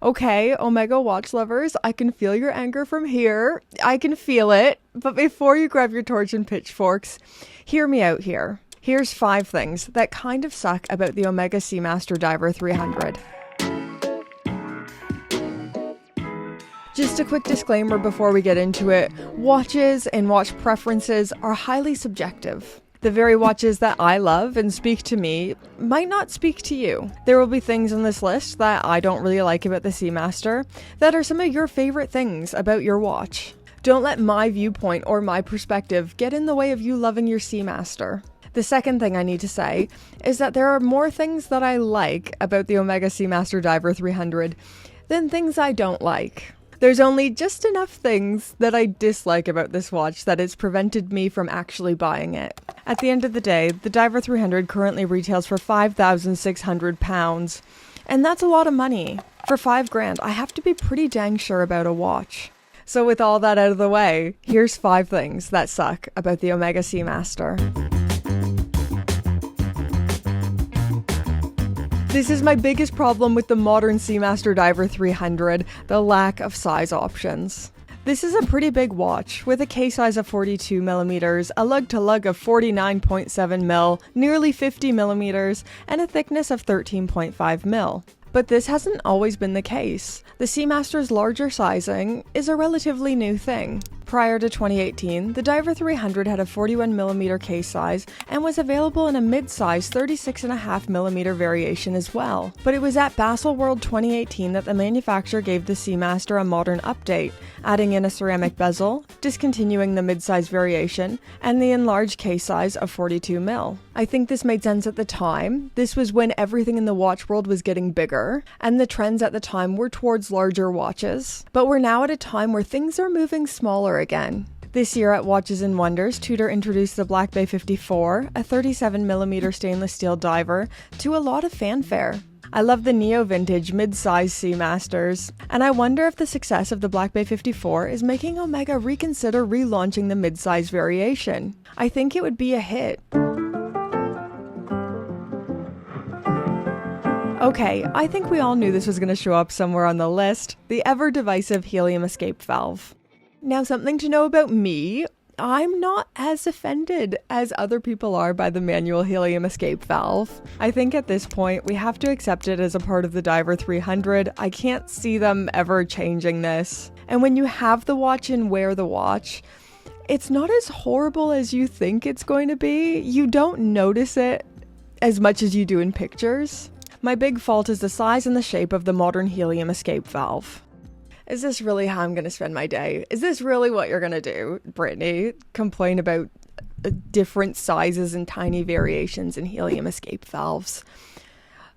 Okay, Omega watch lovers, I can feel your anger from here. I can feel it. But before you grab your torch and pitchforks, hear me out here. Here's 5 things that kind of suck about the Omega Seamaster Diver 300. Just a quick disclaimer before we get into it. Watches and watch preferences are highly subjective. The very watches that I love and speak to me might not speak to you. There will be things on this list that I don't really like about the Seamaster that are some of your favorite things about your watch. Don't let my viewpoint or my perspective get in the way of you loving your Seamaster. The second thing I need to say is that there are more things that I like about the Omega Seamaster Diver 300 than things I don't like. There's only just enough things that I dislike about this watch that it's prevented me from actually buying it. At the end of the day, the Diver 300 currently retails for £5,600, and that's a lot of money. For $5,000, I have to be pretty dang sure about a watch. So with all that out of the way, here's 5 things that suck about the Omega Seamaster. This is my biggest problem with the modern Seamaster Diver 300, the lack of size options. This is a pretty big watch, with a case size of 42mm, a lug-to-lug of 49.7mm, nearly 50mm, and a thickness of 13.5mm. But this hasn't always been the case. The Seamaster's larger sizing is a relatively new thing. Prior to 2018, the Diver 300 had a 41mm case size and was available in a mid-size 36.5mm variation as well. But it was at Baselworld 2018 that the manufacturer gave the Seamaster a modern update, adding in a ceramic bezel, discontinuing the mid-size variation, and the enlarged case size of 42mm. I think this made sense at the time. This was when everything in the watch world was getting bigger, and the trends at the time were towards larger watches. But we're now at a time where things are moving smaller again. This year at Watches and Wonders, Tudor introduced the Black Bay 54, a 37mm stainless steel diver, to a lot of fanfare. I love the neo-vintage mid-size Seamasters, and I wonder if the success of the Black Bay 54 is making Omega reconsider relaunching the mid-size variation. I think it would be a hit. Okay, I think we all knew this was going to show up somewhere on the list, the ever-divisive helium escape valve. Now, something to know about me, I'm not as offended as other people are by the manual helium escape valve. I think at this point, we have to accept it as a part of the Diver 300. I can't see them ever changing this. And when you have the watch and wear the watch, it's not as horrible as you think it's going to be. You don't notice it as much as you do in pictures. My big fault is the size and the shape of the modern helium escape valve. Is this really how I'm going to spend my day? Is this really what you're going to do, Brittany? Complain about different sizes and tiny variations in helium escape valves.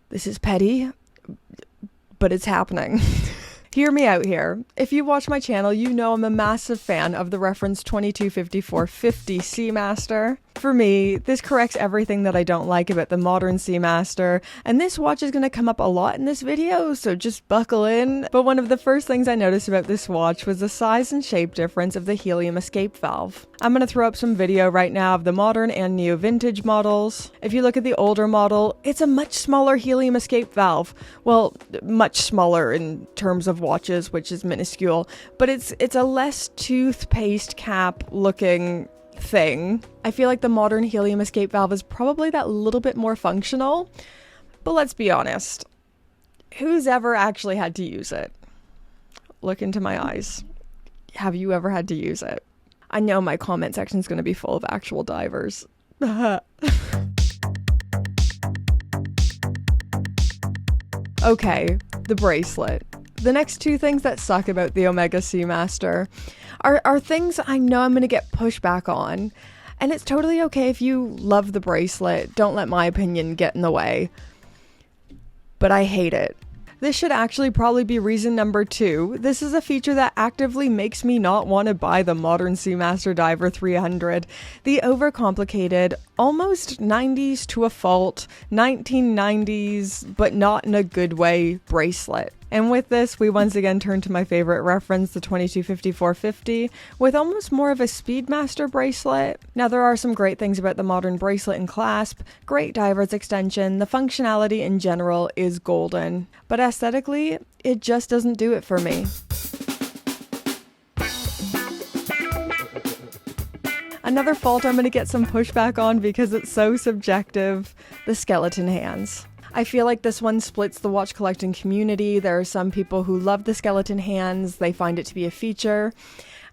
This is petty, but it's happening. Hear me out here. If you watch my channel, you know I'm a massive fan of the reference 225450 Seamaster. For me, this corrects everything that I don't like about the modern Seamaster, and this watch is going to come up a lot in this video, so just buckle in. But one of the first things I noticed about this watch was the size and shape difference of the helium escape valve. I'm going to throw up some video right now of the modern and neo-vintage models. If you look at the older model, it's a much smaller helium escape valve. Well, much smaller in terms of watches, which is minuscule, but it's a less toothpaste cap looking thing. I feel like the modern helium escape valve is probably that little bit more functional, but let's be honest, who's ever actually had to use it? Look into my eyes. Have you ever had to use it? I know my comment section is going to be full of actual divers. Okay, the bracelet. The next 2 things that suck about the Omega Seamaster are things I know I'm going to get pushback on. And it's totally okay if you love the bracelet. Don't let my opinion get in the way. But I hate it. This should actually probably be reason number 2. This is a feature that actively makes me not want to buy the modern Seamaster Diver 300. The overcomplicated, almost 90s to a fault, 1990s, but not in a good way, bracelet. And with this, we once again turn to my favorite reference, the 2250-450, with almost more of a Speedmaster bracelet. Now, there are some great things about the modern bracelet and clasp, great diver's extension, the functionality in general is golden, but aesthetically, it just doesn't do it for me. Another fault I'm going to get some pushback on because it's so subjective, the skeleton hands. I feel like this one splits the watch collecting community. There are some people who love the skeleton hands, they find it to be a feature.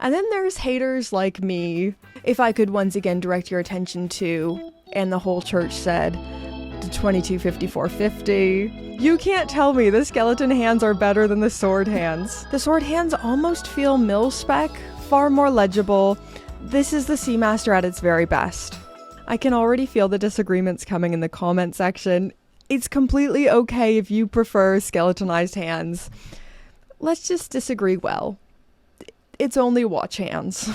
And then there's haters like me. If I could once again direct your attention to, and the whole church said, the 2250-450. You can't tell me the skeleton hands are better than the sword hands. The sword hands almost feel mil-spec, far more legible. This is the Seamaster at its very best. I can already feel the disagreements coming in the comment section. It's completely okay if you prefer skeletonized hands. Let's just disagree well. It's only watch hands.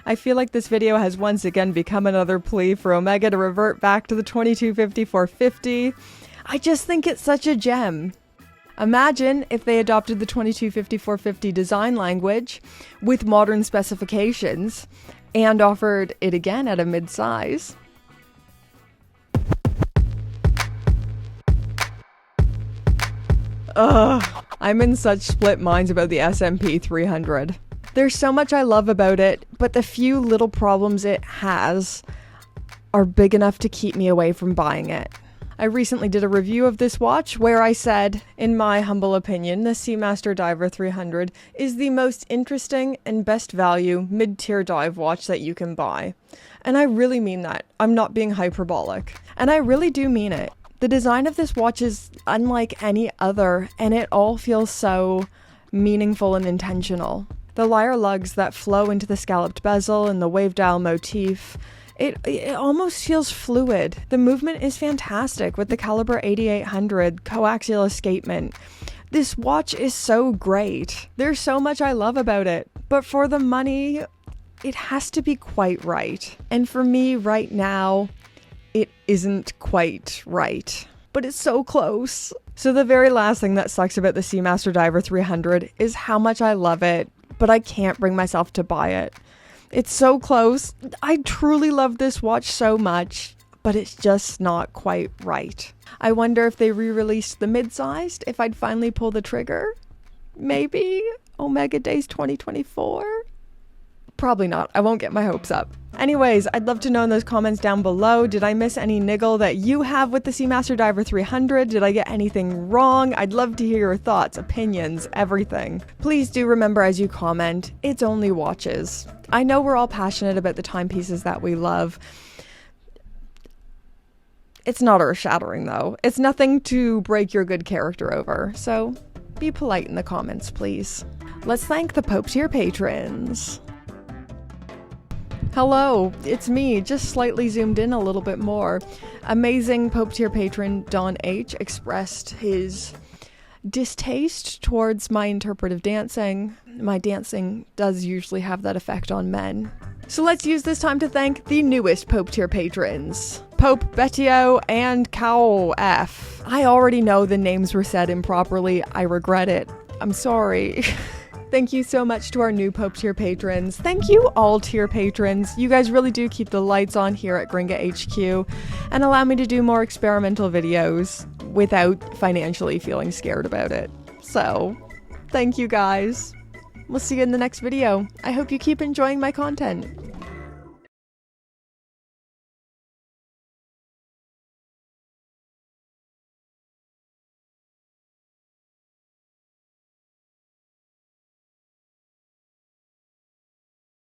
I feel like this video has once again become another plea for Omega to revert back to the 2250-450. I just think it's such a gem. Imagine if they adopted the 2250-450 design language with modern specifications and offered it again at a mid-size. Ugh, I'm in such split minds about the SMP 300. There's so much I love about it, but the few little problems it has are big enough to keep me away from buying it. I recently did a review of this watch where I said, in my humble opinion, the Seamaster Diver 300 is the most interesting and best value mid-tier dive watch that you can buy. And I really mean that. I'm not being hyperbolic. And I really do mean it. The design of this watch is unlike any other, and it all feels so meaningful and intentional. The lyre lugs that flow into the scalloped bezel and the wave dial motif, it almost feels fluid. The movement is fantastic with the caliber 8800 coaxial escapement. This watch is so great. There's so much I love about it, but for the money, it has to be quite right. And for me right now, it isn't quite right, but it's so close. So the very last thing that sucks about the Seamaster Diver 300 is how much I love it, but I can't bring myself to buy it. It's so close. I truly love this watch so much, but it's just not quite right. I wonder if they re-released the mid-sized, if I'd finally pull the trigger. Maybe Omega Days 2024? Probably not. I won't get my hopes up. Anyways, I'd love to know in those comments down below, did I miss any niggle that you have with the Seamaster Diver 300? Did I get anything wrong? I'd love to hear your thoughts, opinions, everything. Please do remember as you comment, it's only watches. I know we're all passionate about the timepieces that we love. It's not earth-shattering though. It's nothing to break your good character over, so be polite in the comments, please. Let's thank the Pope tier patrons. Hello, it's me, just slightly zoomed in a little bit more. Amazing Pope tier patron Don H expressed his distaste towards my interpretive dancing. My dancing does usually have that effect on men. So let's use this time to thank the newest Pope tier patrons, Pope Betio and Cow F. I already know the names were said improperly. I regret it. I'm sorry. Thank you so much to our new Pope tier patrons. Thank you all tier patrons. You guys really do keep the lights on here at Gringa HQ and allow me to do more experimental videos without financially feeling scared about it. So, thank you guys. We'll see you in the next video. I hope you keep enjoying my content.